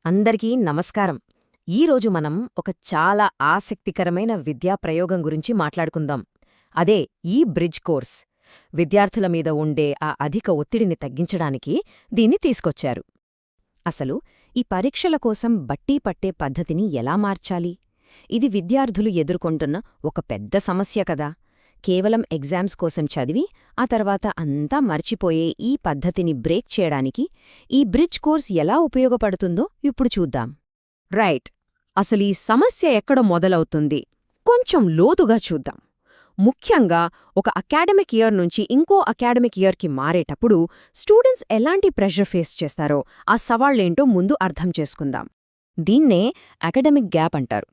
అందరికీ నమస్కారం. ఈరోజు మనం ఒక చాలా ఆసక్తికరమైన విద్యా ప్రయోగం గురించి మాట్లాడుకుందాం. అదే ఈ బ్రిడ్జ్ కోర్స్. విద్యార్థుల మీద ఉండే ఆ అధిక ఒత్తిడిని తగ్గించడానికి దీన్ని తీసుకొచ్చారు. అసలు ఈ పరీక్షల కోసం బట్టీ పట్టే పద్ధతిని ఎలా మార్చాలి? ఇది విద్యార్థులు ఎదుర్కొంటున్న ఒక పెద్ద సమస్య కదా. కేవలం ఎగ్జామ్స్ కోసం చదివి ఆ తర్వాత అంతా మర్చిపోయే ఈ పద్ధతిని బ్రేక్ చేయడానికి ఈ బ్రిడ్జ్ కోర్స్ ఎలా ఉపయోగపడుతుందో ఇప్పుడు చూద్దాం. రైట్, అసలీ సమస్య ఎక్కడ మొదలవుతుంది? కొంచెం లోతుగా చూద్దాం. ముఖ్యంగా ఒక అకాడమిక్ ఇయర్ నుంచి ఇంకో అకాడమిక్ ఇయర్కి మారేటప్పుడు స్టూడెంట్స్ ఎలాంటి ప్రెషర్ ఫేస్ చేస్తారో ఆ సవాళ్లేంటో ముందు అర్థం చేసుకుందాం. దీన్నే అకాడమిక్ గ్యాప్ అంటారు.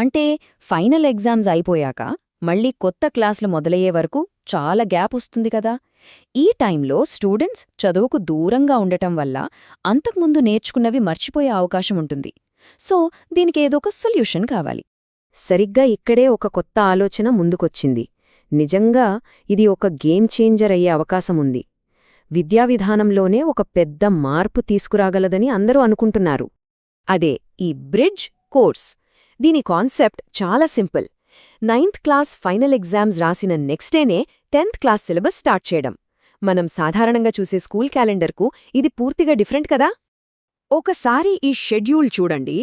అంటే ఫైనల్ ఎగ్జామ్స్ అయిపోయాక మళ్ళీ కొత్త క్లాసులు మొదలయ్యే వరకు చాలా గ్యాప్ వస్తుంది కదా. ఈ టైంలో స్టూడెంట్స్ చదువుకు దూరంగా ఉండటం వల్ల అంతకుముందు నేర్చుకున్నవి మర్చిపోయే అవకాశం ఉంటుంది. సో దీనికేదో ఒక సొల్యూషన్ కావాలి. సరిగ్గా ఇక్కడే ఒక కొత్త ఆలోచన ముందుకొచ్చింది. నిజంగా ఇది ఒక గేమ్ చేంజర్ అయ్యే అవకాశముంది. విద్యా విధానంలోనే ఒక పెద్ద మార్పు తీసుకురాగలదని అందరూ అనుకుంటున్నారు. అదే ఈ బ్రిడ్జ్ కోర్స్. దీని కాన్సెప్ట్ చాలా simple. 9th class final exams రాసిన నెక్స్ట్ డేనే 10th క్లాస్ సిలబస్ స్టార్ట్ చేయడం. మనం సాధారణంగా చూసే స్కూల్ క్యాలెండర్కు ఇది పూర్తిగా డిఫరెంట్ కదా. ఒకసారి ఈ షెడ్యూల్ చూడండి,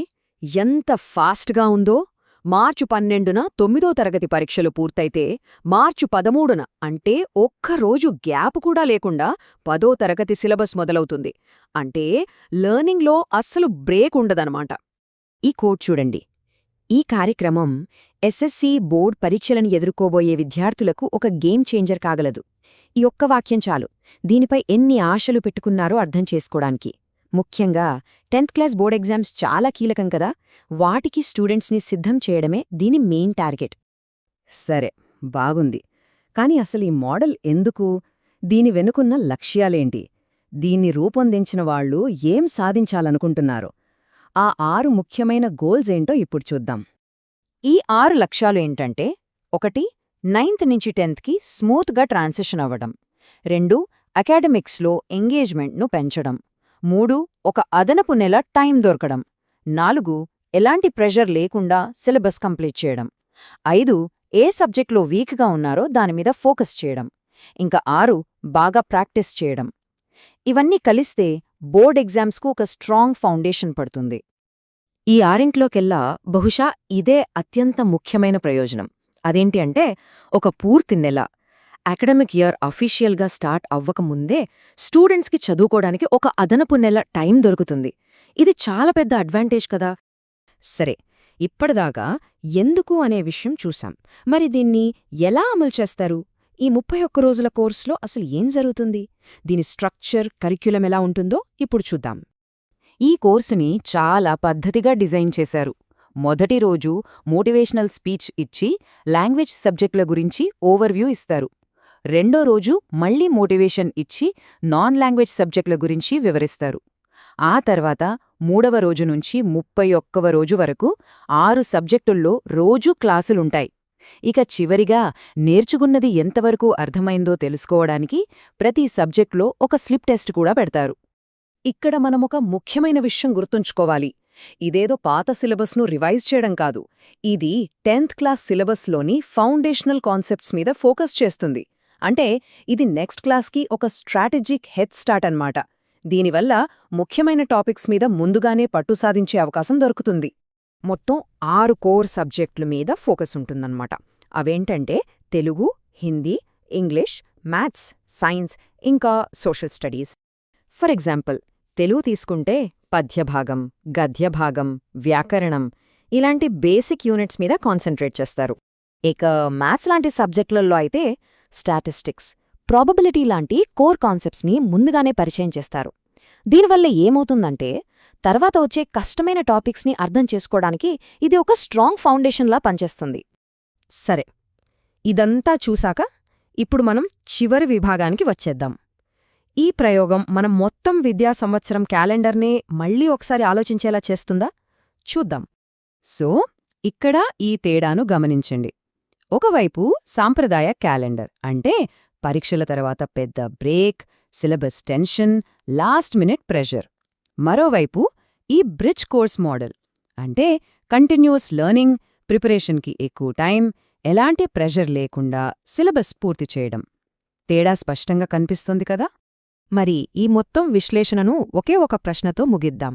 ఎంత ఫాస్ట్గా ఉందో. మార్చి 12న 9వ తరగతి పరీక్షలు పూర్తయితే మార్చి 13న అంటే ఒక్కరోజు గ్యాప్ కూడా లేకుండా 10వ తరగతి సిలబస్ మొదలవుతుంది. అంటే లెర్నింగ్లో అస్సలు బ్రేక్ ఉండదనమాట. ఈ కోడ్ చూడండి. ఈ కార్యక్రమం ఎస్ఎస్సీ బోర్డ్ పరీక్షలను ఎదుర్కోబోయే విద్యార్థులకు ఒక గేమ్ చేంజర్ కాగలదు. ఈ ఒక్క వాక్యం చాలు దీనిపై ఎన్ని ఆశలు పెట్టుకున్నారో అర్థం చేసుకోవడానికి. ముఖ్యంగా 10th క్లాస్ బోర్డ్ ఎగ్జామ్స్ చాలా కీలకం కదా. వాటికి స్టూడెంట్స్ని సిద్ధం చేయడమే దీని మెయిన్ టార్గెట్. సరే, బాగుంది. కాని అసలు ఈ మోడల్ ఎందుకు? దీని వెనుకున్న లక్ష్యాలేంటి? దీన్ని రూపొందించిన వాళ్ళు ఏం సాధించాలనుకుంటున్నారో ఆ 6 ముఖ్యమైన గోల్స్ ఏంటో ఇప్పుడు చూద్దాం. ఈ 6 లక్ష్యాలు ఏంటంటే: 1. 9th నుంచి 10thకి స్మూత్గా ట్రాన్సిషన్ అవ్వడం. 2. అకాడమిక్స్లో ఎంగేజ్మెంట్ను పెంచడం. 3. ఒక అదనపు నెల టైం దొరకడం. 4. ఎలాంటి ప్రెషర్ లేకుండా సిలబస్ కంప్లీట్ చేయడం. 5. ఏ సబ్జెక్ట్లో వీక్గా ఉన్నారో దానిమీద ఫోకస్ చేయడం. ఇంకా 6. బాగా ప్రాక్టీస్ చేయడం. ఇవన్నీ కలిస్తే బోర్డ్ ఎగ్జామ్స్కు ఒక స్ట్రాంగ్ ఫౌండేషన్ పడుతుంది. ఈ ఆరింట్లోకెల్లా బహుశా ఇదే అత్యంత ముఖ్యమైన ప్రయోజనం. అదేంటి అంటే, ఒక పూర్తి నెల అకాడమిక్ ఇయర్ అఫీషియల్గా స్టార్ట్ అవ్వకముందే స్టూడెంట్స్కి చదువుకోవడానికి ఒక అదనపు నెల టైం దొరుకుతుంది. ఇది చాలా పెద్ద అడ్వాంటేజ్ కదా. సరే, ఇప్పటిదాకా ఎందుకు అనే విషయం చూశాం. మరి దీన్ని ఎలా అమలు చేస్తారు? ఈ 31 రోజుల కోర్సులో అసలు ఏం జరుగుతుంది? దీని స్ట్రక్చర్, కరిక్యులం ఎలా ఉంటుందో ఇప్పుడు చూద్దాం. ఈ కోర్సుని చాలా పద్ధతిగా డిజైన్ చేశారు. మొదటి రోజు మోటివేషనల్ స్పీచ్ ఇచ్చి లాంగ్వేజ్ సబ్జెక్టుల గురించి ఓవర్వ్యూ ఇస్తారు. రెండో రోజు మళ్లీ మోటివేషన్ ఇచ్చి నాన్ లాంగ్వేజ్ సబ్జెక్టుల గురించి వివరిస్తారు. ఆ తర్వాత 3వ రోజు నుంచి 31వ రోజు వరకు 6 సబ్జెక్టుల్లో రోజూ క్లాసులుంటాయి. ఇక చివరిగా నేర్చుకున్నది ఎంతవరకు అర్థమైందో తెలుసుకోవడానికి ప్రతి సబ్జెక్ట్లో ఒక స్లిప్ టెస్ట్ కూడా పెడతారు. ఇక్కడ మనమొక ముఖ్యమైన విషయం గుర్తుంచుకోవాలి. ఇదేదో పాత సిలబస్ను రివైజ్ చేయడం కాదు. ఇది 10th క్లాస్ సిలబస్లోని ఫౌండేషనల్ కాన్సెప్ట్స్ మీద ఫోకస్ చేస్తుంది. అంటే ఇది నెక్స్ట్ క్లాస్కి ఒక స్ట్రాటజిక్ హెడ్ స్టార్ట్ అన్నమాట. దీనివల్ల ముఖ్యమైన టాపిక్స్ మీద ముందుగానే పట్టు సాధించే అవకాశం దొరుకుతుంది. మొత్తం 6 కోర్ సబ్జెక్టుల మీద ఫోకస్ ఉంటుందన్నమాట. అవేంటంటే Telugu, Hindi, English, maths, science, ఇంకా social studies. For example, Telugu తీసుకుంటే పద్యభాగం, గద్యభాగం, వ్యాకరణం ఇలాంటి బేసిక్ యూనిట్స్ మీద కాన్సంట్రేట్ చేస్తారు. ఇక మ్యాథ్స్ లాంటి సబ్జెక్టులలో అయితే స్టాటిస్టిక్స్, ప్రాబబిలిటీ లాంటి కోర్ కాన్సెప్ట్స్ని ముందుగానే పరిచయం చేస్తారు. దీనివల్ల ఏమవుతుందంటే తర్వాత వచ్చే కష్టమైన టాపిక్స్ని అర్థం చేసుకోవడానికి ఇది ఒక స్ట్రాంగ్ ఫౌండేషన్లా పనిచేస్తుంది. సరే, ఇదంతా చూశాక ఇప్పుడు మనం చివరి విభాగానికి వచ్చేద్దాం. ఈ ప్రయోగం మనం మొత్తం విద్యా సంవత్సరం క్యాలెండర్నే మళ్లీ ఒకసారి ఆలోచించేలా చేస్తుందా? చూద్దాం. సో ఇక్కడ ఈ తేడాను గమనించండి. ఒకవైపు సాంప్రదాయ క్యాలెండర్ అంటే పరీక్షల తర్వాత పెద్ద break, syllabus tension, last minute pressure. మరోవైపు ఈ బ్రిడ్జ్ కోర్స్ మోడల్ అంటే కంటిన్యూస్ లెర్నింగ్, ప్రిపరేషన్కి ఎక్కువ టైం, ఎలాంటి ప్రెషర్ లేకుండా సిలబస్ పూర్తి చేయడం. తేడా స్పష్టంగా కనిపిస్తోంది కదా. మరి ఈ మొత్తం విశ్లేషణను ఒకే ఒక ప్రశ్నతో ముగిద్దాం.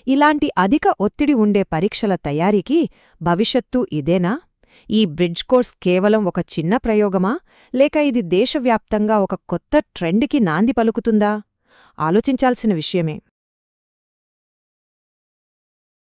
ఇలాంటి అధిక ఒత్తిడి ఉండే పరీక్షల తయారీకి భవిష్యత్తు ఇదేనా? ఈ బ్రిడ్జ్ కోర్స్ కేవలం ఒక చిన్న ప్రయోగమా, లేక ఇది దేశవ్యాప్తంగా ఒక కొత్త ట్రెండ్కి నాంది పలుకుతుందా? ఆలోచించాల్సిన విషయమే.